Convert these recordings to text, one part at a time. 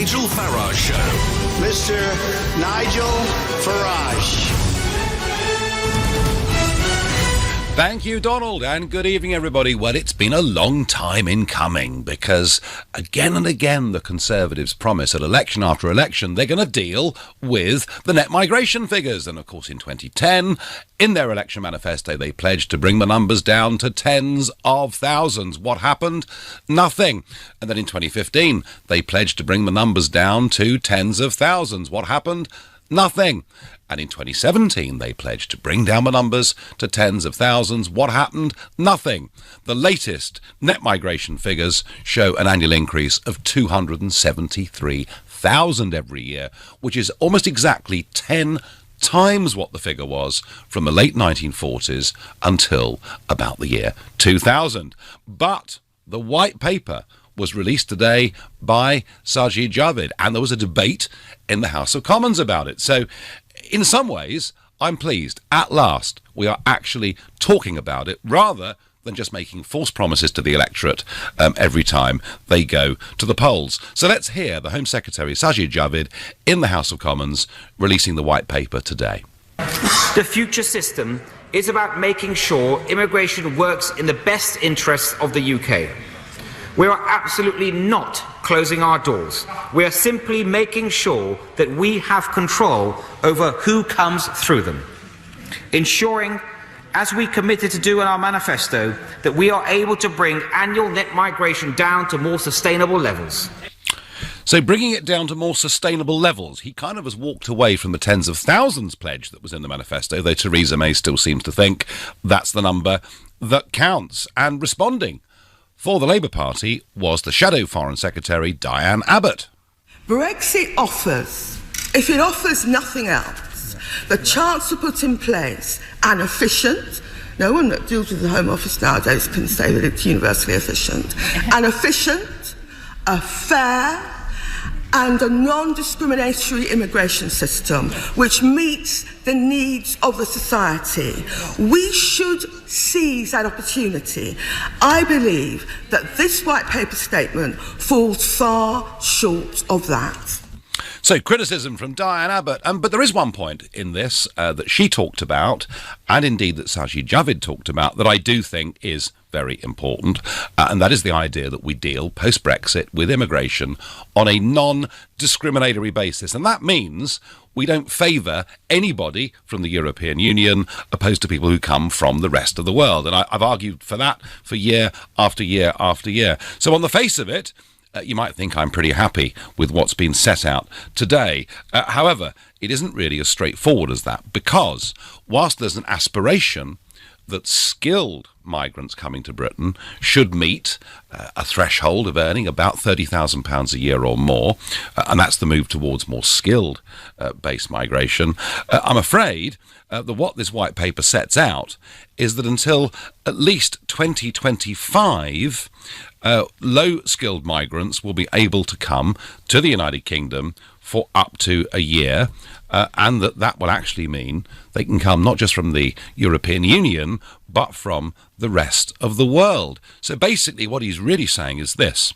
Nigel Farage Show. Mr. Nigel Farage. Thank you, Donald, and good evening, everybody. Well, it's been a long time in coming because again and again the Conservatives promise that election after election they're going to deal with the net migration figures. And, of course, in 2010, in their election manifesto, they pledged to bring the numbers down to tens of thousands. What happened? Nothing. And then in 2015, they pledged to bring the numbers down to tens of thousands. What happened? Nothing. And in 2017, they pledged to bring down the numbers to tens of thousands. What happened? Nothing. The latest net migration figures show an annual increase of 273,000 every year, which is almost exactly 10 times what the figure was from the late 1940s until about the year 2000. But the white paper was released today by Sajid Javid, and there was a debate in the House of Commons about it. So, in some ways, I'm pleased. At last, we are actually talking about it rather than just making false promises to the electorate every time they go to the polls. So let's hear the Home Secretary, Sajid Javid, in the House of Commons, releasing the white paper today. The future system is about making sure immigration works in the best interests of the UK. We are absolutely not closing our doors. We are simply making sure that we have control over who comes through them. Ensuring, as we committed to do in our manifesto, that we are able to bring annual net migration down to more sustainable levels. So bringing it down to more sustainable levels, he kind of has walked away from the tens of thousands pledge that was in the manifesto, though Theresa May still seems to think that's the number that counts. And responding for the Labour Party was the Shadow Foreign Secretary, Diane Abbott. Brexit offers, if it offers nothing else, the chance to put in place an efficient, no one that deals with the Home Office nowadays can say that it's universally efficient, an efficient, a fair and a non-discriminatory immigration system which meets the needs of the society. We should seize that opportunity. I believe that this white paper statement falls far short of that. So criticism from Diane Abbott, but there is one point in this that she talked about, and indeed that Sajid Javid talked about, that I do think is very important, and that is the idea that we deal post-Brexit with immigration on a non-discriminatory basis, and that means we don't favour anybody from the European Union opposed to people who come from the rest of the world, and I've argued for that for year after year after year. So on the face of it, you might think I'm pretty happy with what's been set out today. However, it isn't really as straightforward as that, because whilst there's an aspiration that skilled migrants coming to Britain should meet a threshold of earning about £30,000 a year or more, and that's the move towards more skilled based migration, I'm afraid that what this white paper sets out is that until at least 2025, low-skilled migrants will be able to come to the United Kingdom for up to a year, and that will actually mean they can come not just from the European Union, but from the rest of the world. So basically what he's really saying is this.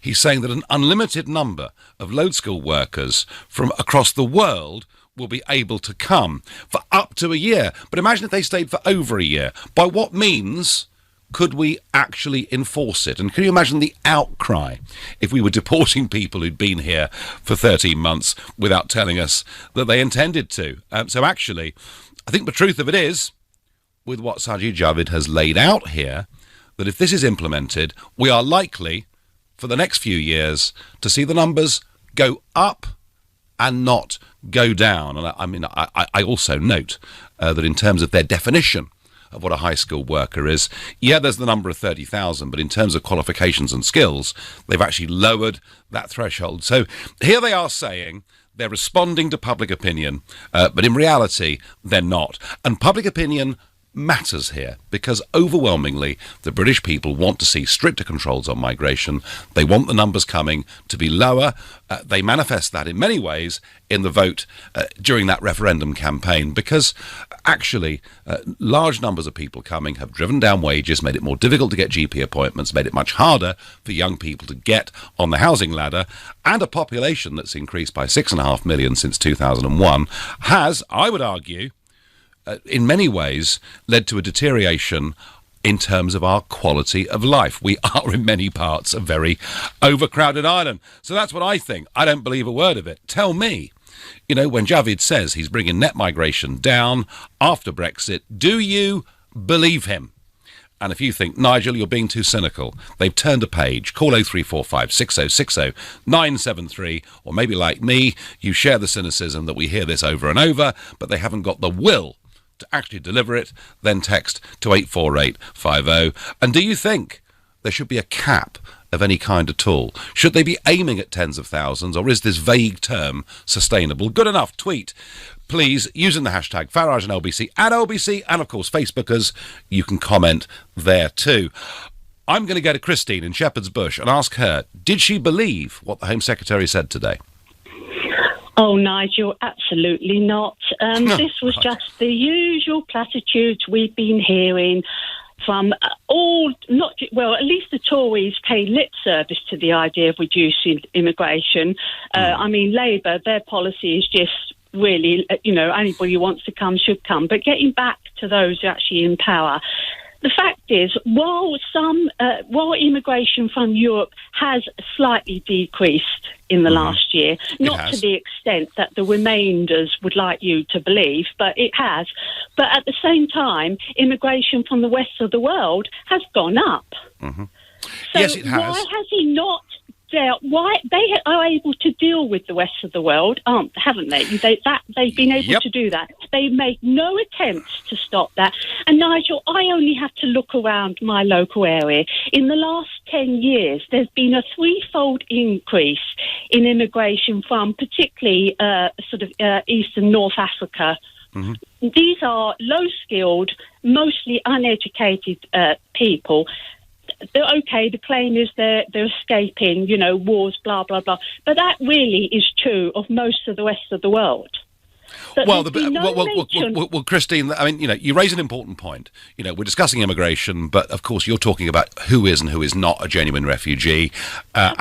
He's saying that an unlimited number of low-skilled workers from across the world will be able to come for up to a year. But imagine if they stayed for over a year. By what means could we actually enforce it? And can you imagine the outcry if we were deporting people who'd been here for 13 months without telling us that they intended to? So actually, I think the truth of it is, with what Sajid Javid has laid out here, that if this is implemented, we are likely, for the next few years, to see the numbers go up and not go down. And I also note that in terms of their definition of what a high-skilled worker is, yeah, there's the number of 30,000, but in terms of qualifications and skills, they've actually lowered that threshold. So here they are saying they're responding to public opinion, but in reality, they're not. And public opinion matters here, because overwhelmingly the British people want to see stricter controls on migration. They want the numbers coming to be lower. They manifest that in many ways in the vote during that referendum campaign, because actually large numbers of people coming have driven down wages, made it more difficult to get GP appointments, made it much harder for young people to get on the housing ladder, and a population that's increased by 6.5 million since 2001 has, I would argue, in many ways led to a deterioration in terms of our quality of life. We are in many parts a very overcrowded island. So that's what I think. I don't believe a word of it. Tell me, when Javid says he's bringing net migration down after Brexit, do you believe him? And if you think, Nigel, you're being too cynical, they've turned a page. Call 0345 6060 973, or maybe like me, you share the cynicism that we hear this over and over, but they haven't got the will to actually deliver it. Then text to 84850. And do you think there should be a cap of any kind at all? Should they be aiming at tens of thousands, or is this vague term sustainable? Good enough. Tweet, please, using the hashtag Farage and LBC, at LBC, and of course Facebookers, you can comment there too. I'm going to go to Christine in Shepherd's Bush and ask her, did she believe what the Home Secretary said today? Oh, Nigel, absolutely not. This was just the usual platitudes we've been hearing from at least the Tories pay lip service to the idea of reducing immigration. Labour, their policy is just really, anybody who wants to come should come. But getting back to those who are actually in power, the fact is, while immigration from Europe has slightly decreased in the last year, not to the extent that the remainders would like you to believe, but it has. But at the same time, immigration from the rest of the world has gone up. Mm-hmm. So yes, it has. Why has he not dealt? Why they are able to deal with the rest of the world, haven't they? They've been able to do that. They made no attempts to stop that. And Nigel, I only have to look around my local area. In the last 10 years, there's been a threefold increase in immigration from particularly East and North Africa. Mm-hmm. These are low-skilled, mostly uneducated people. Okay, the claim is they're escaping, wars, blah, blah, blah. But that really is true of most of the rest of the world. Well, Christine, you raise an important point. We're discussing immigration, but of course you're talking about who is and who is not a genuine refugee. Fair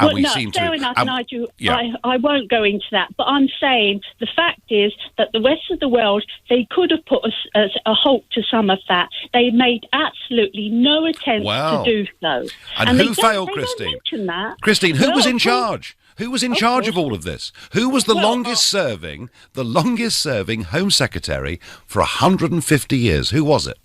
enough, Nigel. Yeah. I won't go into that, but I'm saying the fact is that the rest of the world, they could have put a halt to some of that. They made absolutely no attempt to do so. And who failed, Christine? Christine, who was in charge? Who was in charge of all of this? Who was the longest serving Home Secretary for 150 years? Who was it?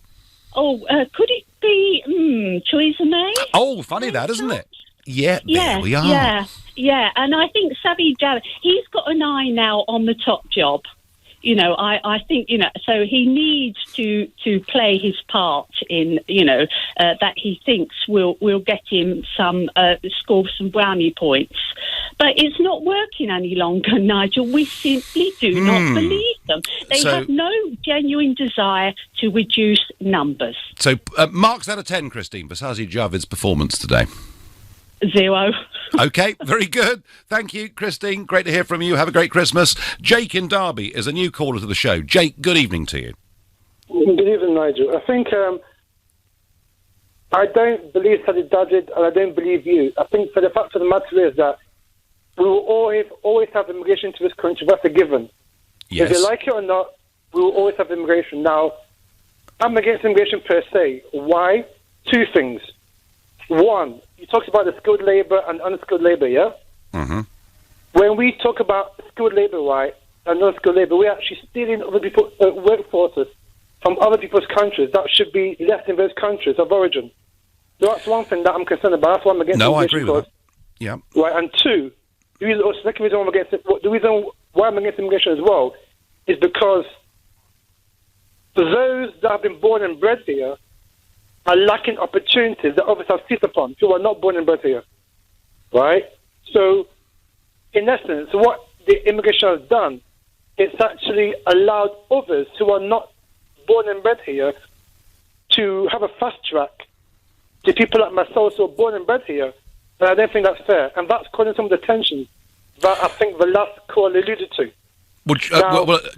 Could it be Theresa May? Oh, funny that, isn't it? Yeah, there we are. Yeah, and I think Sajid Javid, he's got an eye now on the top job. I think, so he needs to play his part in, that he thinks will get him score some brownie points. But it's not working any longer, Nigel. We simply do not believe them. They have no genuine desire to reduce numbers. So marks out of 10, Christine, for Sajid Javid's performance today? 0. Okay, very good. Thank you, Christine. Great to hear from you. Have a great Christmas. Jake in Derby is a new caller to the show. Jake, good evening to you. Good evening, Nigel. I think I don't believe Sajid Javid, and I don't believe you. I think for the fact of the matter is that we will always have immigration to this country. That's a given. Yes. If you like it or not, we will always have immigration. Now, I'm against immigration per se. Why? 2 things. One, you talked about the skilled labour and unskilled labour, yeah? Mm-hmm. When we talk about skilled labour, right, and unskilled labour, we're actually stealing other people's workforces from other people's countries that should be left in those countries of origin. So that's one thing that I'm concerned about. That's why I'm against immigration. I agree with that. Yeah. Right, and 2, the second reason why I'm against immigration as well is because for those that have been born and bred here are lacking opportunities that others have seized upon, who are not born and bred here, right? So, in essence, what the immigration has done, it's actually allowed others who are not born and bred here to have a fast track to people like myself who are born and bred here. And I don't think that's fair. And that's causing some of the tension that I think the last call alluded to.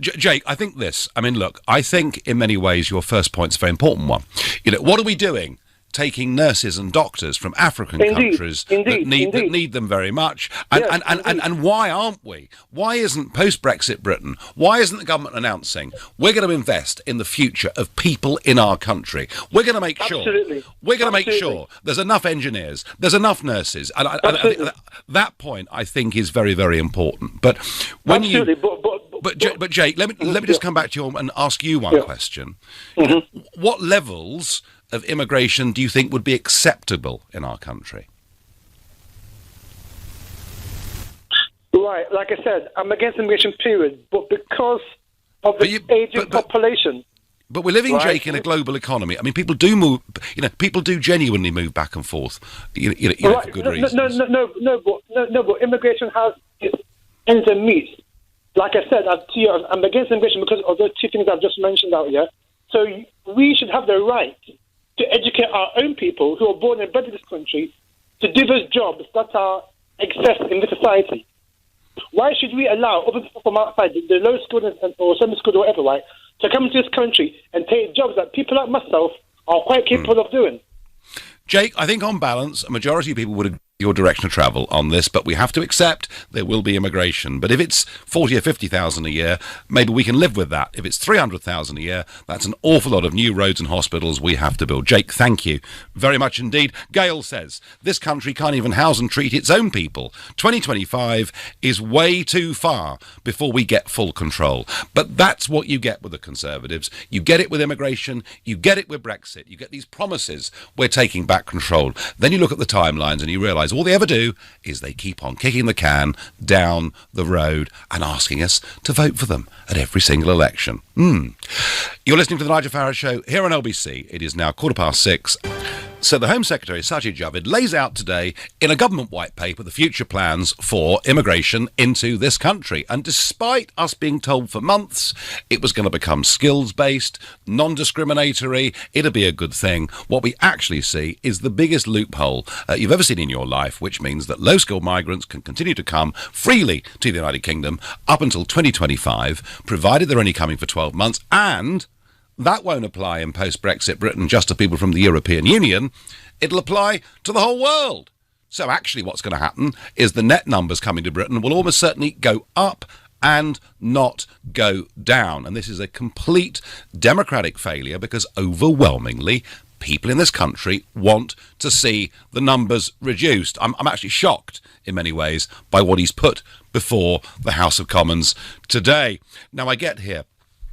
Jake, I think this. I mean, look, I think in many ways your first point's a very important one. You know, what are we doing? Taking nurses and doctors from African countries that need them very much. And why aren't we? Why isn't post-Brexit Britain, why isn't the government announcing we're going to invest in the future of people in our country? We're going to make sure. We're going to make sure there's enough engineers, there's enough nurses. And that point, I think, is very, very important. But when But Jake, let me just come back to you and ask you one question. Mm-hmm. What levels of immigration do you think would be acceptable in our country? Right, like I said, I'm against immigration, period. But because of the aging population. But we're living, Jake, in a global economy. I mean, people do move. You know, people do genuinely move back and forth. You know, for good reasons. But immigration has its ends and meets. Like I said, I'm against immigration because of those two things I've just mentioned out here. So we should have the right to educate our own people who are born and bred in this country to do those jobs that are excess in this society. Why should we allow other people from outside, the low skilled or semi-skilled or whatever, right, to come into this country and take jobs that people like myself are quite capable of doing? Jake, I think on balance, a majority of people would agree with your direction of travel on this, but we have to accept there will be immigration. But if it's 40 or 50,000 a year, maybe we can live with that. If it's 300,000 a year, that's an awful lot of new roads and hospitals we have to build. Jake, thank you very much indeed. Gail says, this country can't even house and treat its own people. 2025 is way too far before we get full control. But that's what you get with the Conservatives. You get it with immigration. You get it with Brexit. You get these promises we're taking back control. Then you look at the timelines and you realise all they ever do is they keep on kicking the can down the road and asking us to vote for them at every single election. You're listening to the Nigel Farage Show here on LBC. It is now 6:15. So the Home Secretary, Sajid Javid, lays out today in a government white paper the future plans for immigration into this country. And despite us being told for months it was going to become skills-based, non-discriminatory, it'll be a good thing, what we actually see is the biggest loophole you've ever seen in your life, which means that low-skilled migrants can continue to come freely to the United Kingdom up until 2025, provided they're only coming for 12 months, and that won't apply in post-Brexit Britain just to people from the European Union. It'll apply to the whole world. So actually what's going to happen is the net numbers coming to Britain will almost certainly go up and not go down. And this is a complete democratic failure because overwhelmingly people in this country want to see the numbers reduced. I'm actually shocked in many ways by what he's put before the House of Commons today. Now I get here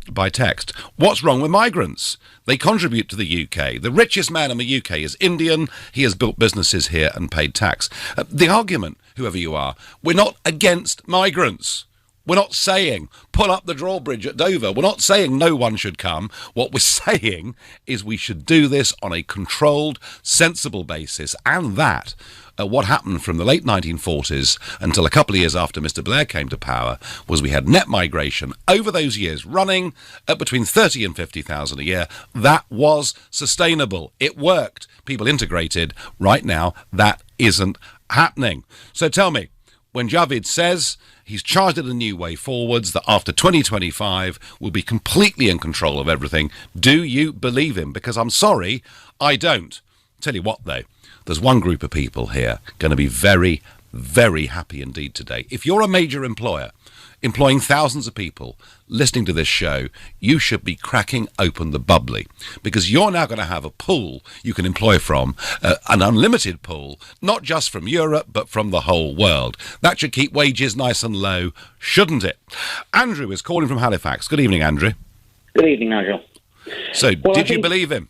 by text, what's wrong with migrants? They contribute to the UK. The richest man in the UK is Indian. He has built businesses here and paid tax. The argument, whoever you are, we're not against migrants. We're not saying pull up the drawbridge at Dover. We're not saying no one should come. What we're saying is we should do this on a controlled, sensible basis, and that what happened from the late 1940s until a couple of years after Mr. Blair came to power was we had net migration over those years running at between 30 and 50,000 a year. That was sustainable. It worked. People integrated. Right now, that isn't happening. So tell me, when Javid says he's charged it a new way forwards, that after 2025 we'll be completely in control of everything, do you believe him? Because I'm sorry, I don't. Tell you what, though, there's one group of people here going to be very, very happy indeed today. If you're a major employer, employing thousands of people, listening to this show, you should be cracking open the bubbly, because you're now going to have a pool you can employ from, an unlimited pool, not just from Europe, but from the whole world. That should keep wages nice and low, shouldn't it? Andrew is calling from Halifax. Good evening, Andrew. Good evening, Nigel. So, did you believe him?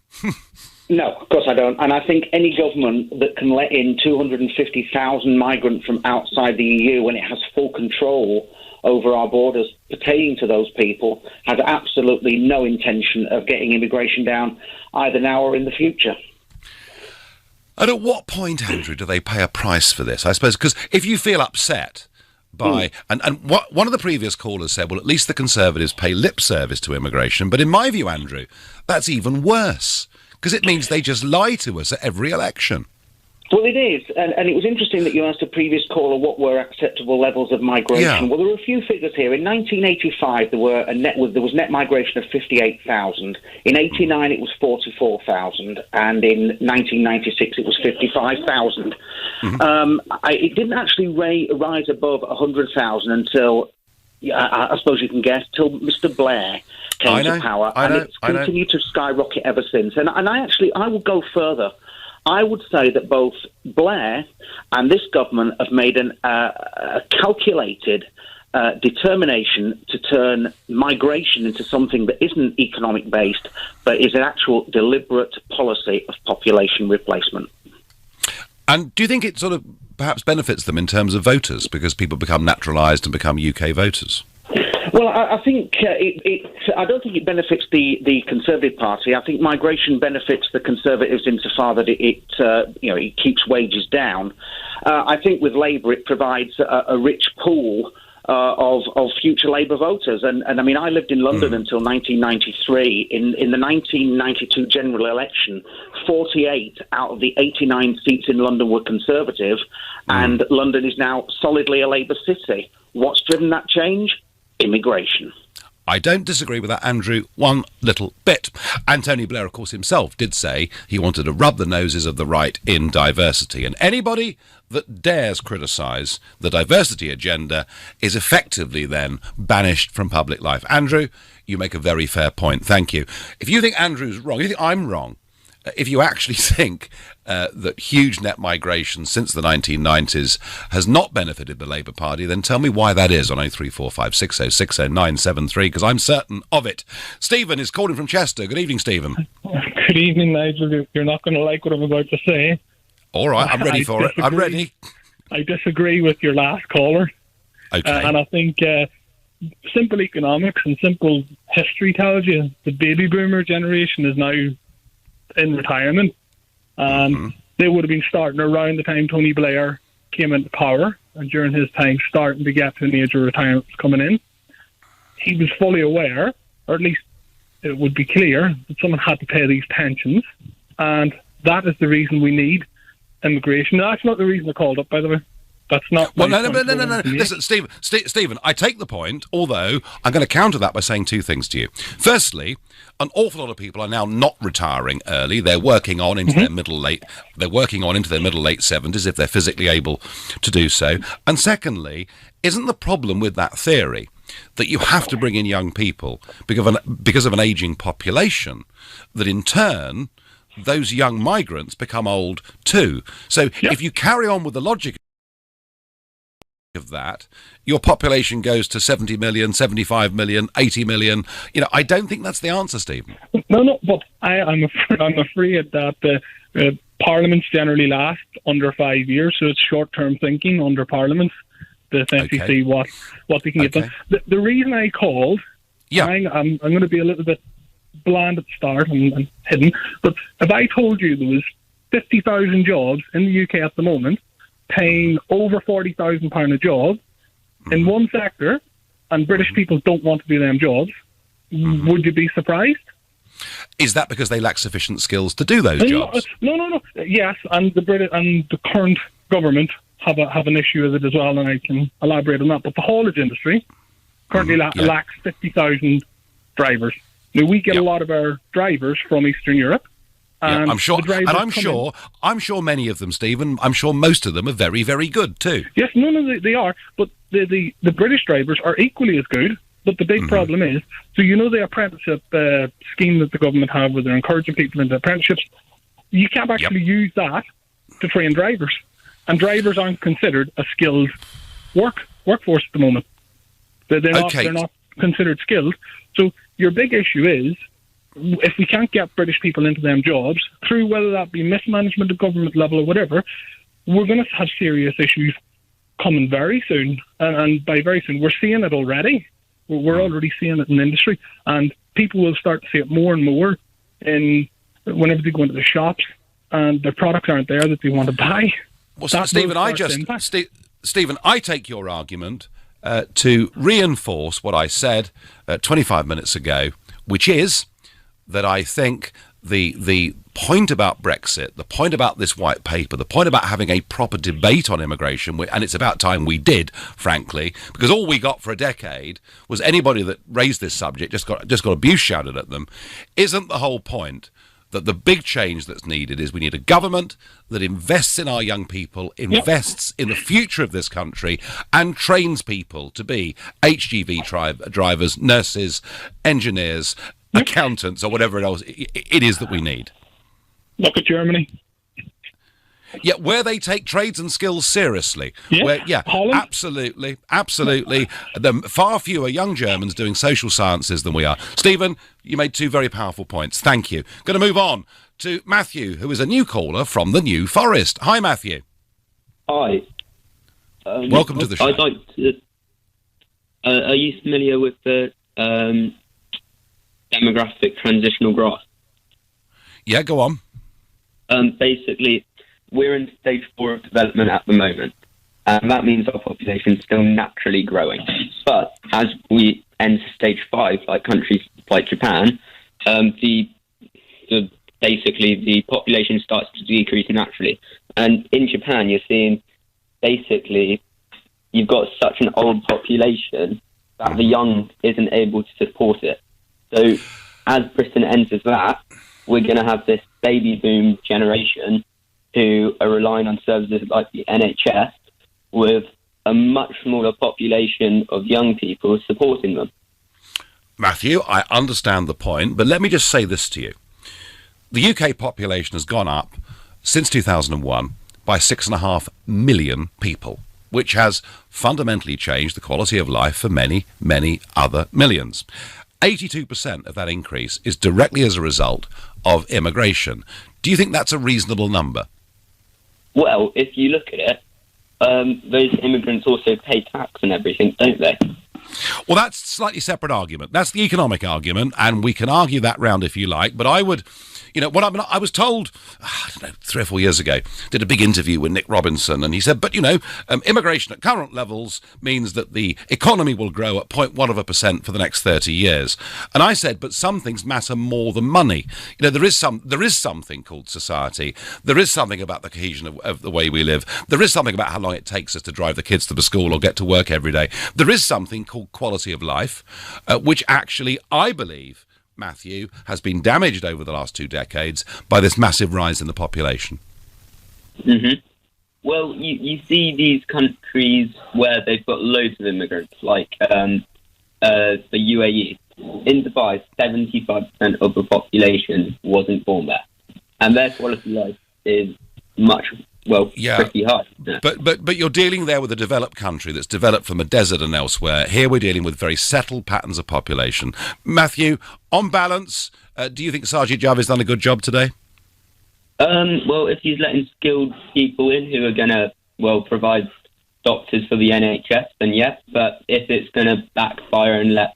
No, of course I don't. And I think any government that can let in 250,000 migrants from outside the EU when it has full control over our borders pertaining to those people has absolutely no intention of getting immigration down either now or in the future. And at what point, Andrew, do they pay a price for this? I suppose, because if you feel upset by... And what one of the previous callers said, well, at least the Conservatives pay lip service to immigration. But in my view, Andrew, that's even worse. because it means they just lie to us at every election. Well, it is, and it was interesting that you asked a previous caller what were acceptable levels of migration. Yeah. Well, there were a few figures here. In 1985, there was net migration of 58,000. In 89, it was 44,000, and in 1996, it was 55,000. It didn't actually rise above 100,000 until, I suppose you can guess, till Mr. Blair came to power, and it's continued to skyrocket ever since. And I would go further. I would say that both Blair and this government have made a calculated determination to turn migration into something that isn't economic-based, but is an actual deliberate policy of population replacement. And do you think it sort of perhaps benefits them in terms of voters, because people become naturalised and become UK voters? Well, I think I don't think it benefits the Conservative Party. I think migration benefits the Conservatives insofar that it keeps wages down. I think with Labour it provides a rich pool of future Labour voters. And I mean, I lived in London until 1993. In the 1992 general election, 48 out of the 89 seats in London were Conservative, and London is now solidly a Labour city. What's driven that change? Immigration. I don't disagree with that, Andrew, one little bit. And Tony Blair, of course, himself did say he wanted to rub the noses of the right in diversity. And anybody that dares criticise the diversity agenda is effectively then banished from public life. Andrew, you make a very fair point. Thank you. If you think Andrew's wrong, if you think I'm wrong, if you actually think that huge net migration since the 1990s has not benefited the Labour Party, then tell me why that is on 03456060973, because I'm certain of it. Stephen is calling from Chester. Good evening, Stephen. Good evening, Nigel. You're not going to like what I'm about to say. All right, I'm ready for it. I'm ready. I disagree with your last caller. Okay. And I think simple economics and simple history tells you the baby boomer generation is now in retirement, and they would have been starting around the time Tony Blair came into power, and during his time starting to get to an age of retirement coming in. He was fully aware, or at least it would be clear, that someone had to pay these pensions, and that is the reason we need immigration. That's not the reason I called up, by the way. That's not. Well, no. Listen, Stephen, I take the point, although I'm going to counter that by saying two things to you. Firstly, an awful lot of people are now not retiring early. They're working on into their middle late 70s if they're physically able to do so. And secondly, isn't the problem with that theory that you have to bring in young people because of an ageing population, that in turn those young migrants become old too? So if you carry on with the logic of that, your population goes to 70 million, 75 million, 80 million. I don't think that's the answer, Stephen. No, but I'm afraid that parliaments generally last under 5 years, so it's short-term thinking under parliaments to essentially see what they can get done. The reason I called, I'm going to be a little bit bland at the start and hidden, but if I told you there was 50,000 jobs in the UK at the moment, paying over £40,000 a job in one sector, and British people don't want to do them jobs, would you be surprised? Is that because they lack sufficient skills to do those jobs? No. Yes, and the current government have an issue with it as well, and I can elaborate on that. But the haulage industry currently lacks 50,000 drivers. Now, we get a lot of our drivers from Eastern Europe. I'm sure many of them, Stephen, I'm sure most of them are very, very good too. Yes, they are. But the British drivers are equally as good. But the big problem is, the apprenticeship scheme that the government have, where they're encouraging people into apprenticeships, you can't actually use that to train drivers. And drivers aren't considered a skilled workforce at the moment. They're not considered skilled. So your big issue is, if we can't get British people into them jobs, through whether that be mismanagement at government level or whatever, we're going to have serious issues coming very soon. And by very soon, we're seeing it already. We're already seeing it in the industry. And people will start to see it more and more whenever they go into the shops and the products aren't there that they want to buy. Well, Stephen, I take your argument to reinforce what I said 25 minutes ago, which is that I think the point about Brexit, the point about this white paper, the point about having a proper debate on immigration, and it's about time we did, frankly, because all we got for a decade was anybody that raised this subject just got abuse shouted at them. Isn't the whole point that the big change that's needed is we need a government that invests in our young people, invests in the future of this country, and trains people to be HGV drivers, nurses, engineers, accountants, or whatever else it is that we need? Look at Germany. Yeah, where they take trades and skills seriously. Holland. Absolutely. Far fewer young Germans doing social sciences than we are. Stephen, you made two very powerful points. Thank you. Going to move on to Matthew, who is a new caller from the New Forest. Hi, Matthew. Hi. Welcome to the show. I'd like to... are you familiar with the demographic transitional graph? Yeah, go on. Basically, we're in stage 4 of development at the moment, and that means our population is still naturally growing. But as we enter stage 5, like countries like Japan, basically the population starts to decrease naturally. And in Japan, you're seeing basically you've got such an old population that the young isn't able to support it. So as Britain enters that, we're going to have this baby boom generation who are relying on services like the NHS with a much smaller population of young people supporting them. Matthew, I understand the point, but let me just say this to you. The UK population has gone up since 2001 by 6.5 million people, which has fundamentally changed the quality of life for many, many other millions. 82% of that increase is directly as a result of immigration. Do you think that's a reasonable number? Well, if you look at it, those immigrants also pay tax and everything, don't they? Well, that's a slightly separate argument. That's the economic argument, and we can argue that round if you like, but I would... I was told, 3 or 4 years ago, did a big interview with Nick Robinson, and he said, but, immigration at current levels means that the economy will grow at 0.1% for the next 30 years. And I said, but some things matter more than money. There is something called society. There is something about the cohesion of the way we live. There is something about how long it takes us to drive the kids to the school or get to work every day. There is something called quality of life, which actually, I believe, Matthew, has been damaged over the last 2 decades by this massive rise in the population. Mm-hmm. Well, you see these countries where they've got loads of immigrants, like the UAE. In Dubai, 75% of the population wasn't born there. And their quality of life is pretty high. Yeah. But you're dealing there with a developed country that's developed from a desert and elsewhere. Here we're dealing with very settled patterns of population. Matthew, on balance, do you think Sajid Javid's done a good job today? Well, if he's letting skilled people in who are going to, provide doctors for the NHS, then yes. But if it's going to backfire and let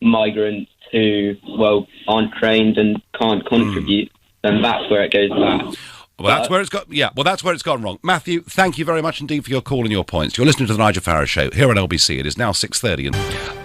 migrants who, aren't trained and can't contribute, then that's where it goes back. Well, that's where it's gone wrong. Matthew, thank you very much indeed for your call and your points. You're listening to the Nigel Farage Show here on LBC. It is now 6:30, and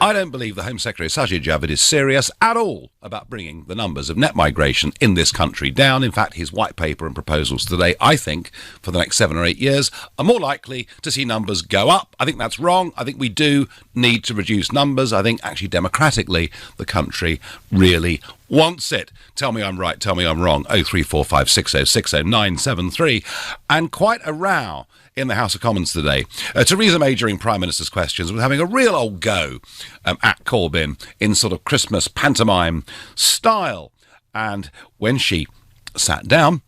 I don't believe the Home Secretary Sajid Javid is serious at all about bringing the numbers of net migration in this country down. In fact, his white paper and proposals today, I think, for the next 7 or 8 years, are more likely to see numbers go up. I think that's wrong. I think we do need to reduce numbers. I think, actually, democratically, the country really wants it. Tell me I'm right, tell me I'm wrong. 03456060973. And quite a row in the House of Commons today. Theresa May, during Prime Minister's questions, was having a real old go at Corbyn in sort of Christmas pantomime style. And when she sat down,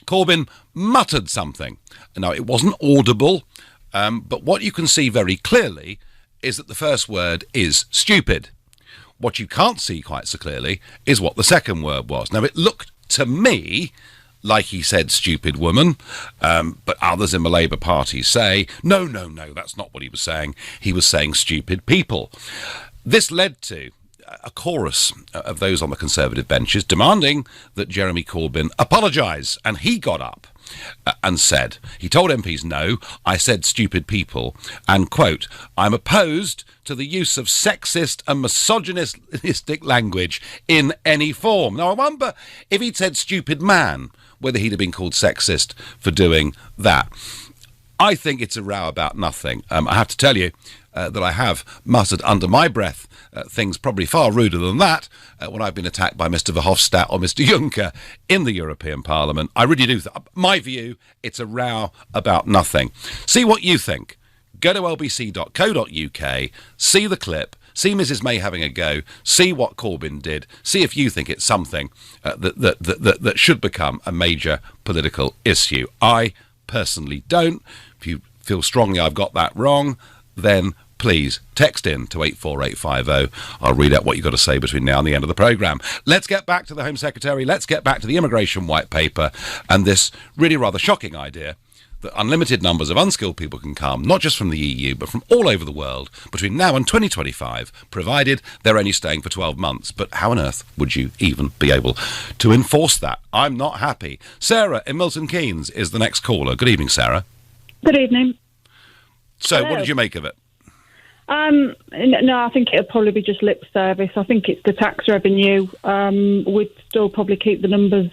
Corbyn muttered something. Now, it wasn't audible, but what you can see very clearly is that the first word is stupid. What you can't see quite so clearly is what the second word was. Now, it looked to me like he said stupid woman, but others in the Labour Party say, no, that's not what he was saying. He was saying stupid people. This led to a chorus of those on the Conservative benches demanding that Jeremy Corbyn apologise, and he got up and said, he told MPs, no, I said stupid people, and, quote, I'm opposed to the use of sexist and misogynistic language in any form. Now, I wonder if he'd said stupid man, whether he'd have been called sexist for doing that. I think it's a row about nothing. I have to tell you that I have muttered under my breath things probably far ruder than that when I've been attacked by Mr Verhofstadt or Mr Juncker in the European Parliament. I really do. My view, it's a row about nothing. See what you think. Go to lbc.co.uk, see the clip, see Mrs May having a go, see what Corbyn did, see if you think it's something that should become a major political issue. I personally don't. If you feel strongly I've got that wrong, then please text in to 84850. I'll read out what you've got to say between now and the end of the programme. Let's get back to the Home Secretary. Let's get back to the immigration white paper and this really rather shocking idea that unlimited numbers of unskilled people can come, not just from the EU, but from all over the world between now and 2025, provided they're only staying for 12 months. But how on earth would you even be able to enforce that? I'm not happy. Sarah in Milton Keynes is the next caller. Good evening, Sarah. Good evening. So, Hello. What did you make of it? No, I think it'll probably be just lip service. I think it's the tax revenue. We'd still probably keep the numbers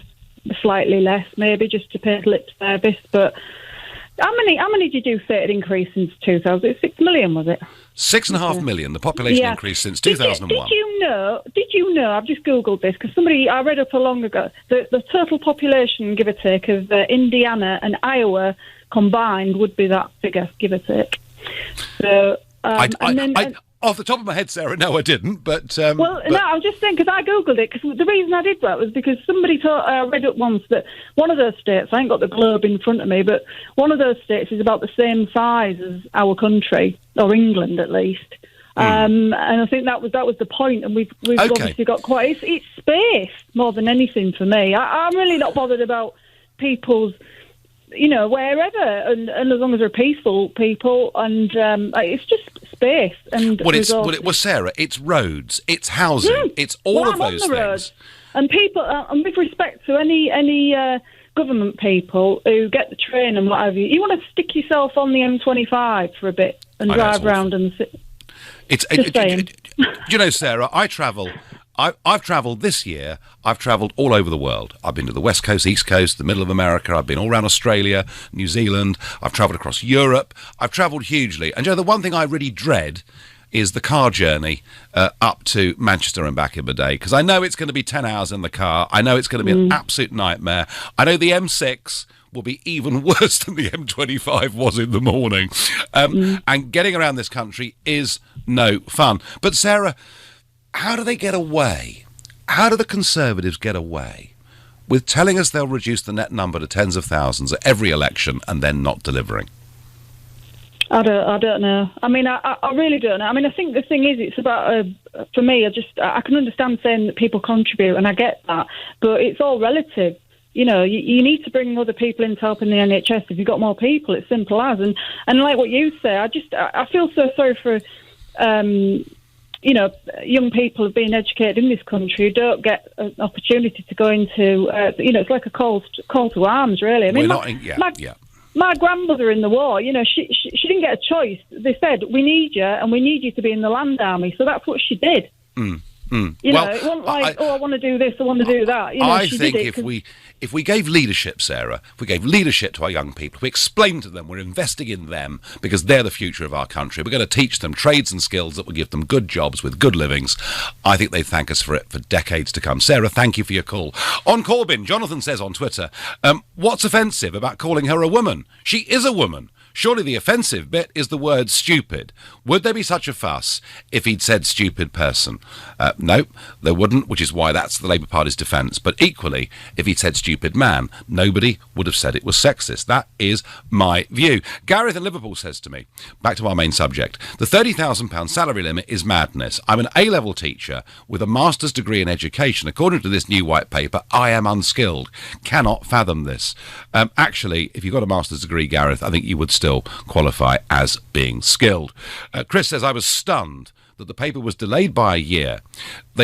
slightly less, maybe just to pay lip service. But how many did you say it increased since 2000? 6 million, was it? 6.5 million, the population increase since 2001. Did you know, I've just Googled this, because I read up a long ago, the total population, give or take, of Indiana and Iowa combined would be that figure, give or take. So, off the top of my head, Sarah, no, I didn't. But no, I'm just saying, because I googled it. Because the reason I did that was because somebody read up once that one of those states, I ain't got the globe in front of me, but one of those states is about the same size as our country, or England at least. And I think that was the point. And we've obviously got quite. It's space more than anything for me. I'm really not bothered about people's, wherever, and as long as they're peaceful people, and it's just space and Sarah, it's roads, it's housing, it's all of those things. Roads. And people, and with respect to any government people who get the train and what have you want to stick yourself on the M25 for a bit and drive around and sit. Sarah, I've travelled this year. I've travelled all over the world. I've been to the West Coast, East Coast, the middle of America. I've been all around Australia, New Zealand. I've travelled across Europe. I've travelled hugely. And the one thing I really dread is the car journey up to Manchester and back in the day, because I know it's going to be 10 hours in the car. I know it's going to be an absolute nightmare. I know the M6 will be even worse than the M25 was in the morning. And getting around this country is no fun. But Sarah, how do they get away? How do the Conservatives get away with telling us they'll reduce the net number to tens of thousands at every election and then not delivering? I don't know. I mean, I really don't know. I mean, I think the thing is, it's about, for me, I can understand saying that people contribute, and I get that, but it's all relative. You need to bring other people in to help in the NHS. If you've got more people, it's simple as. And like what you say, I feel so sorry for, young people have been educated in this country who don't get an opportunity to go into, it's like a call to arms, really. I mean, my grandmother in the war, she didn't get a choice. They said, we need you, and we need you to be in the land army. So that's what she did. It wasn't like, I want to do this, I want to do that. I think if we gave leadership, Sarah, if we gave leadership to our young people, if we explained to them we're investing in them because they're the future of our country, we're going to teach them trades and skills that will give them good jobs with good livings, I think they'd thank us for it for decades to come. Sarah, thank you for your call. On Corbyn, Jonathan says on Twitter, what's offensive about calling her a woman? She is a woman. Surely the offensive bit is the word stupid. Would there be such a fuss if he'd said stupid person? No, there wouldn't, which is why that's the Labour Party's defence. But equally, if he'd said stupid man, nobody would have said it was sexist. That is my view. Gareth in Liverpool says to me, back to our main subject, the £30,000 salary limit is madness. I'm an A-level teacher with a master's degree in education. According to this new white paper, I am unskilled. Cannot fathom this. Actually, if you've got a master's degree, Gareth, I think you would still still qualify as being skilled. Chris says, I was stunned that the paper was delayed by a year.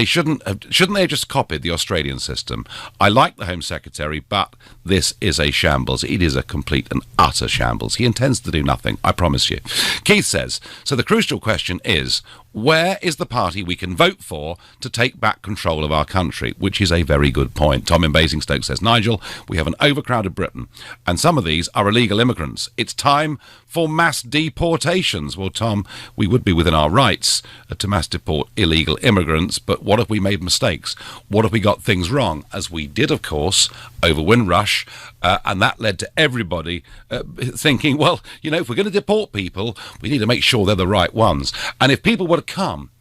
Shouldn't they have just copied the Australian system? I like the Home Secretary, but this is a shambles. It is a complete and utter shambles. He intends to do nothing, I promise you. Keith says, so the crucial question is, where is the party we can vote for to take back control of our country? Which is a very good point. Tom in Basingstoke says, Nigel, we have an overcrowded Britain, and some of these are illegal immigrants. It's time for mass deportations. Well, Tom, we would be within our rights to mass deport illegal immigrants, but what if we made mistakes? What if we got things wrong? As we did, of course, over Windrush, and that led to everybody thinking, well, you know, if we're going to deport people, we need to make sure they're the right ones. And if people were to come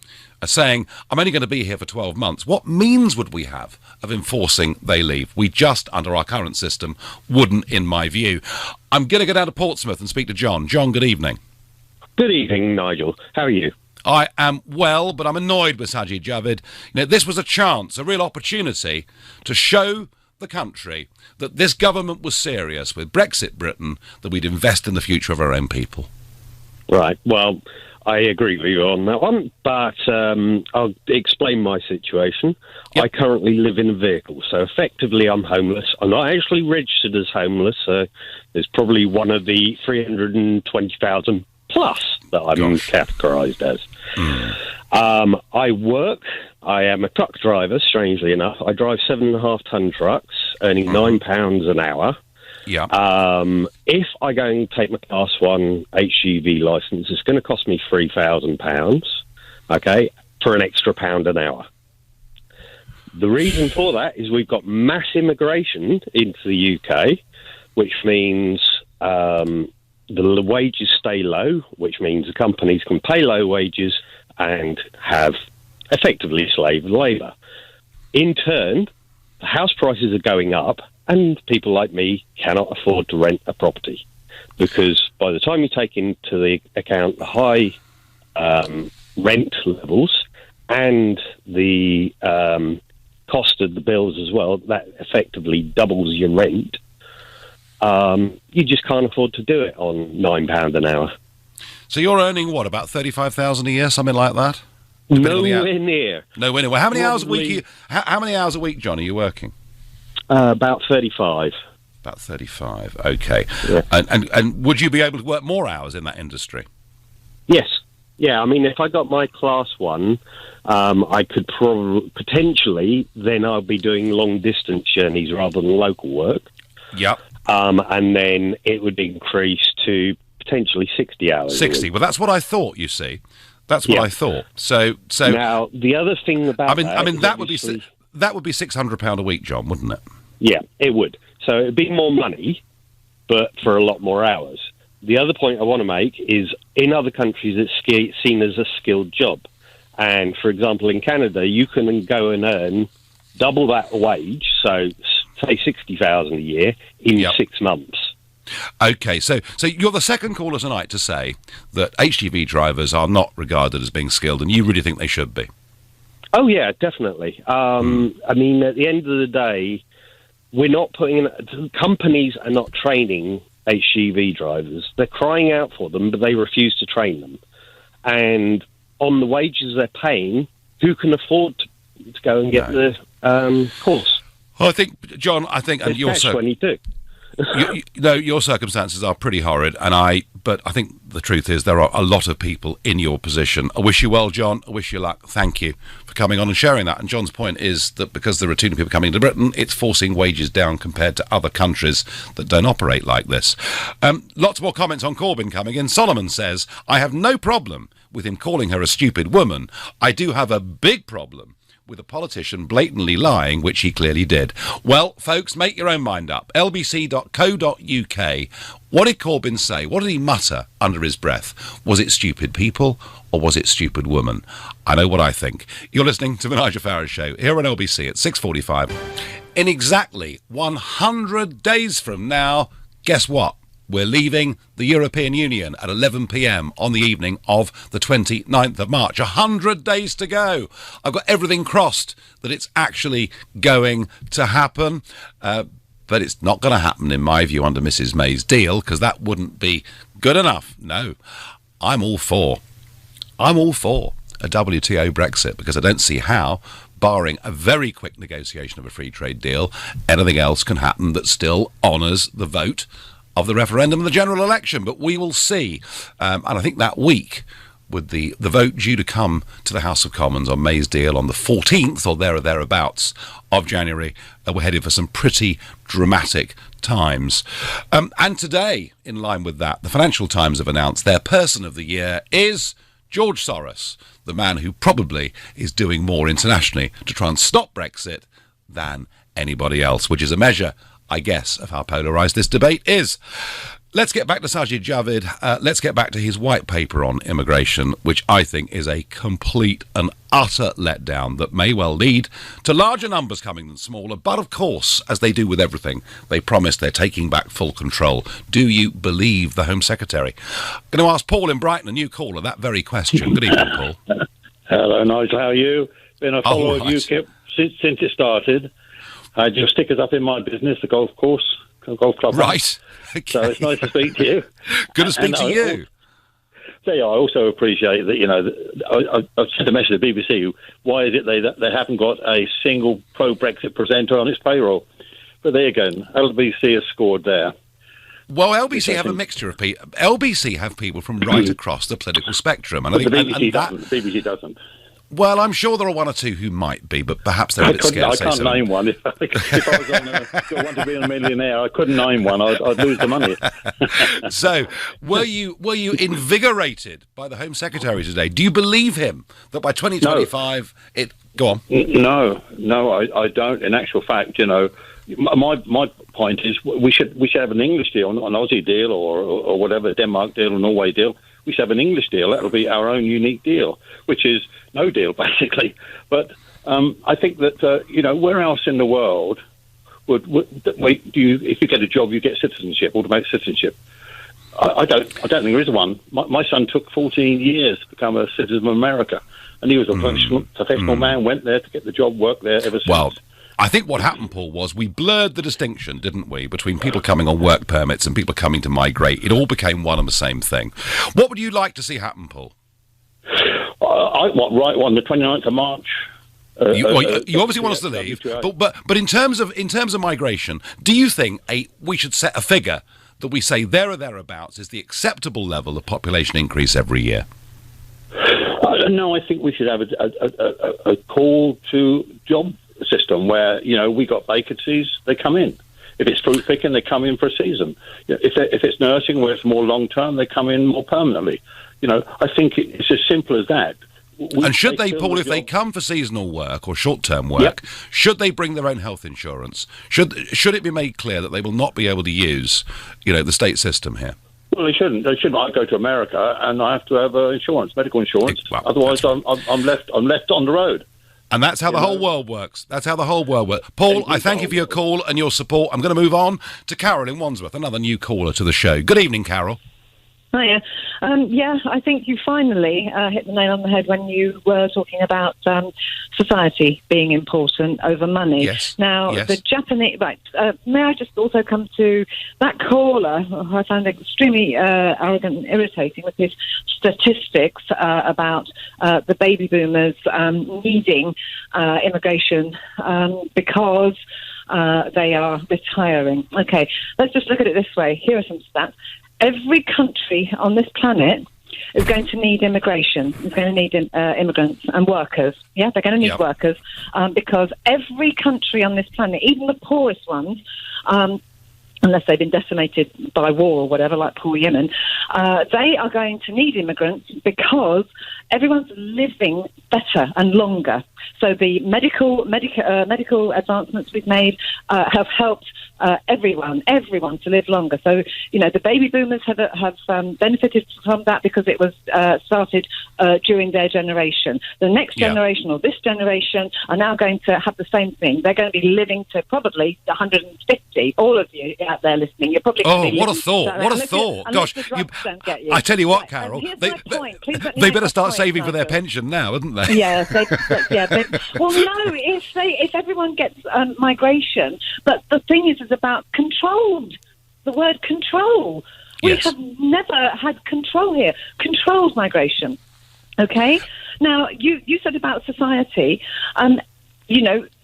saying, I'm only going to be here for 12 months, what means would we have of enforcing they leave? We just, under our current system, wouldn't, in my view. I'm going to go down to Portsmouth and speak to John. John, good evening. Good evening, Nigel. How are you? I am well, but I'm annoyed with Sajid Javid. You know, this was a chance, a real opportunity to show the country that this government was serious with Brexit Britain, that we'd invest in the future of our own people. Right. Well, I agree with you on that one, but I'll explain my situation. Yep. I currently live in a vehicle, so effectively I'm homeless. I'm not actually registered as homeless, so there's probably one of the 320,000 plus that I'm categorised as. I work. I am a truck driver, strangely enough. I drive 7.5-ton trucks, earning £9 an hour. Yeah. If I go and take my Class 1 HGV licence, it's going to cost me £3,000, okay, for an extra £1 an hour. The reason for that is we've got mass immigration into the UK, which means the wages stay low, which means the companies can pay low wages and have effectively slave labour. In turn, the house prices are going up, and people like me cannot afford to rent a property, because by the time you take into the account the high rent levels and the cost of the bills as well, that effectively doubles your rent. You just can't afford to do it on £9 an hour. So you're earning, what, about 35,000 a year, something like that? Nowhere near. Nowhere near. Well, how many hours a week? How many hours a week, John, are you working? About 35. About 35. Okay. Yeah. And would you be able to work more hours in that industry? Yes. Yeah. I mean, if I got my Class 1, I could potentially, then I'll be doing long distance journeys rather than local work. Yep. And then it would increase to potentially 60 hours. 60. Well, that's what I thought, you see. That's what I thought. So now the other thing about that would be £600 a week, John, wouldn't it? Yeah, it would. So it'd be more money, but for a lot more hours. The other point I want to make is in other countries it's seen as a skilled job. And for example, in Canada, you can go and earn double that wage, so say 60,000 a year in 6 months. Okay, so you're the second caller tonight to say that HGV drivers are not regarded as being skilled, and you really think they should be? Oh, yeah, definitely. I mean, at the end of the day, we're not companies are not training HGV drivers. They're crying out for them, but they refuse to train them. And on the wages they're paying, who can afford to go and get the course? Well, I think, John, and you're so... your circumstances are pretty horrid, but I think the truth is there are a lot of people in your position. I wish you well, John. I wish you luck. Thank you for coming on and sharing that. And John's point is that because there are too many people coming to Britain, it's forcing wages down compared to other countries that don't operate like this. Lots more comments on Corbyn coming in. Solomon says, I have no problem with him calling her a stupid woman. I do have a big problem with a politician blatantly lying, which he clearly did. Well, folks, make your own mind up. lbc.co.uk. What did Corbyn say? What did he mutter under his breath? Was it stupid people or was it stupid woman? I know what I think. You're listening to the Nigel Farage Show here on LBC at 6:45. In exactly 100 days from now, guess what? We're leaving the European Union at 11 p.m. on the evening of the 29th of March. 100 days to go. I've got everything crossed that it's actually going to happen. But it's not going to happen, in my view, under Mrs May's deal, because that wouldn't be Good enough. No. I'm all for a WTO Brexit, because I don't see how, barring a very quick negotiation of a free trade deal, anything else can happen that still honours the vote of the referendum and the general election. But we will see. And I think that week, with the vote due to come to the House of Commons on May's deal on the 14th or there or thereabouts of January, we're headed for some pretty dramatic times. And today, in line with that, the Financial Times have announced their person of the year is George Soros, the man who probably is doing more internationally to try and stop Brexit than anybody else, which is a measure, I guess, of how polarised this debate is. Let's get back to Sajid Javid. Let's get back to his white paper on immigration, which I think is a complete and utter letdown that may well lead to larger numbers coming than smaller. But of course, as they do with everything, they promise they're taking back full control. Do you believe the Home Secretary? I'm going to ask Paul in Brighton, a new caller, that very question. Good evening, Paul. Hello, Nigel. How are you? Been a follower of UKIP since it started. I had your stickers up in my business, the golf club. Right. Okay. So it's nice to speak to you. Good to speak to you. So yeah, I also appreciate that, I've sent a message to the BBC. Why is it they haven't got a single pro-Brexit presenter on its payroll? But there you go. LBC has scored there. Well, LBC have a mixture of people. LBC have people from right across the political spectrum. And But I think the BBC doesn't. Well, I'm sure there are one or two who might be, but perhaps they're a bit scared to say I can't name one. If I was on Want to Be a Millionaire, I couldn't name one. I'd lose the money. So, were you invigorated by the Home Secretary today? Do you believe him that by 2025 Go on. No, I don't. In actual fact, my point is we should have an English deal, an Aussie deal, or whatever, Denmark deal, or Norway deal. We should have an English deal. That'll be our own unique deal, which is no deal, basically. But I think that, where else in the world if you get a job, you get citizenship, automatic citizenship? I don't think there is one. My son took 14 years to become a citizen of America, and he was a professional man, went there to get the job, worked there ever since. Well, I think what happened, Paul, was we blurred the distinction, didn't we, between people coming on work permits and people coming to migrate. It all became one and the same thing. What would you like to see happen, Paul? On the 29th of March. You obviously want us to leave, but in terms of migration, do you think we should set a figure that we say there or thereabouts is the acceptable level of population increase every year? No, I think we should have a call to job system where we got vacancies, they come in. If it's fruit picking, they come in for a season. If it's nursing, where it's more long term, they come in more permanently. I think it's as simple as that. And should they, Paul, if they come for seasonal work or short-term work, should they bring their own health insurance? Should it be made clear that they will not be able to use, the state system here? Well, they shouldn't. They shouldn't. I go to America and I have to have insurance, medical insurance. Otherwise, I'm left on the road. And that's how the whole world works. That's how the whole world works. Paul, I thank you for your call and your support. I'm going to move on to Carol in Wandsworth, another new caller to the show. Good evening, Carol. Hiya. I think you finally hit the nail on the head when you were talking about society being important over money. Yes. Now, the Japanese... Right, may I just also come to that caller, who I found extremely arrogant and irritating with his statistics about the baby boomers needing immigration because... they are retiring. Okay, let's just look at it this way. Here are some stats. Every country on this planet is going to need immigration. Is going to need immigrants and workers. Yeah, they're going to need workers because every country on this planet, even the poorest ones, unless they've been decimated by war or whatever, like poor Yemen, they are going to need immigrants because everyone's living better and longer. So the medical advancements we've made have helped everyone to live longer. So, the baby boomers have benefited from that because it was started during their generation. The next generation or this generation are now going to have the same thing. They're going to be living to probably 150. All of you out there listening, you're probably going to be what a thought! What a thought! Gosh, I tell you what, Carol, they better start saving for their pension now, hadn't they? Yeah, well, no. If everyone gets migration, but the thing is about controlled. The word control. We Yes. have never had control here, controlled migration. Okay? Now, you said about society,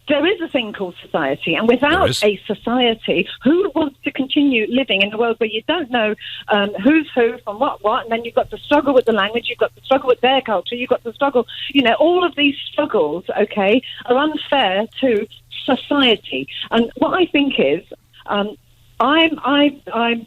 there is a thing called society, and without a society, who wants to continue living in a world where you don't know who's who from what, and then you've got to struggle with the language, you've got to struggle with their culture, you've got to struggle, all of these struggles, okay, are unfair to society. And what I think is,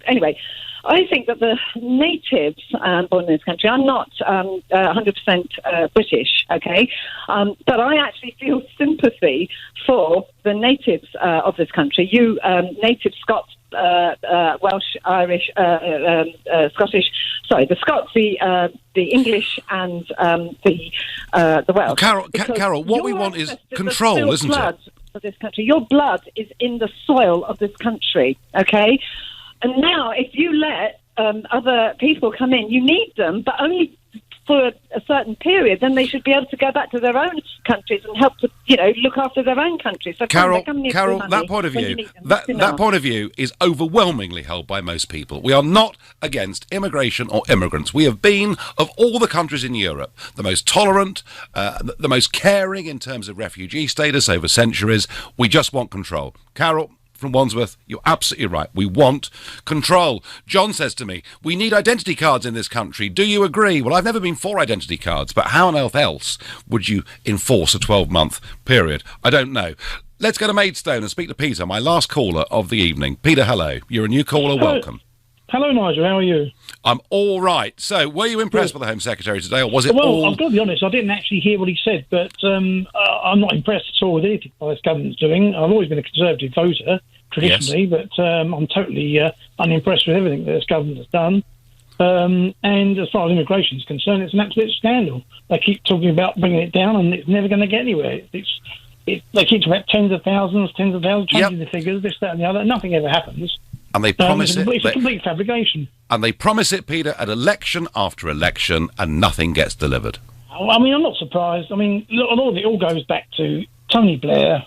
anyway, I think that the natives born in this country, I'm not 100% British, okay, but I actually feel sympathy for the natives of this country. You native Scots, Welsh, Irish, Scottish, sorry, the Scots, the English, and the Welsh. Carol, what we want is control, isn't it? Of this country, your blood is in the soil of this country, okay. And now, if you let other people come in, you need them, but only for a certain period. Then they should be able to go back to their own countries and help to, look after their own countries. So Carol, that point of view, that point of view is overwhelmingly held by most people. We are not against immigration or immigrants. We have been, of all the countries in Europe, the most tolerant, the most caring in terms of refugee status over centuries. We just want control. Carol from Wandsworth, you're absolutely right. We want control. John says to me, we need identity cards in this country. Do you agree? Well, I've never been for identity cards, but how on earth else would you enforce a 12-month period? I don't know. Let's go to Maidstone and speak to Peter, my last caller of the evening. Peter, hello. You're a new caller. Welcome. Hello, Nigel. How are you? I'm all right. So, were you impressed with the Home Secretary today, or was it Well, I've got to be honest, I didn't actually hear what he said, but I'm not impressed at all with anything this government's doing. I've always been a Conservative voter, traditionally, but I'm totally unimpressed with everything that this government has done. And as far as immigration is concerned, it's an absolute scandal. They keep talking about bringing it down, and it's never going to get anywhere. They keep talking about tens of thousands, changing the figures, this, that, and the other. Nothing ever happens. And they promise it's a complete fabrication. And they promise it, Peter, at election after election, and nothing gets delivered. I mean, I'm not surprised. I mean, a lot of it all goes back to Tony Blair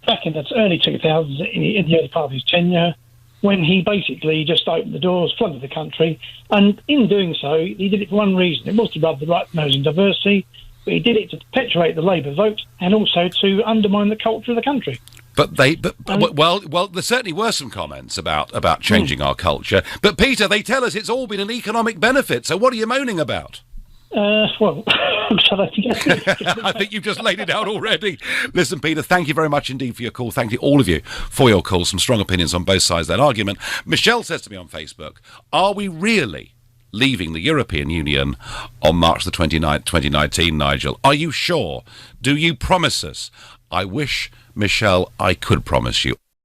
back in the early 2000s, in the early part of his tenure, when he basically just opened the doors, flooded the country. And in doing so, he did it for one reason. It was to rub the right nose in diversity, but he did it to perpetuate the Labour vote and also to undermine the culture of the country. But there certainly were some comments about changing our culture. But Peter, they tell us it's all been an economic benefit. So what are you moaning about? I think you've just laid it out already. Listen, Peter, thank you very much indeed for your call. Thank you, all of you, for your calls. Some strong opinions on both sides of that argument. Michelle says to me on Facebook, are we really leaving the European Union on March the 29th, 2019, Nigel? Are you sure? Do you promise us? I wish, Michelle, I could promise you.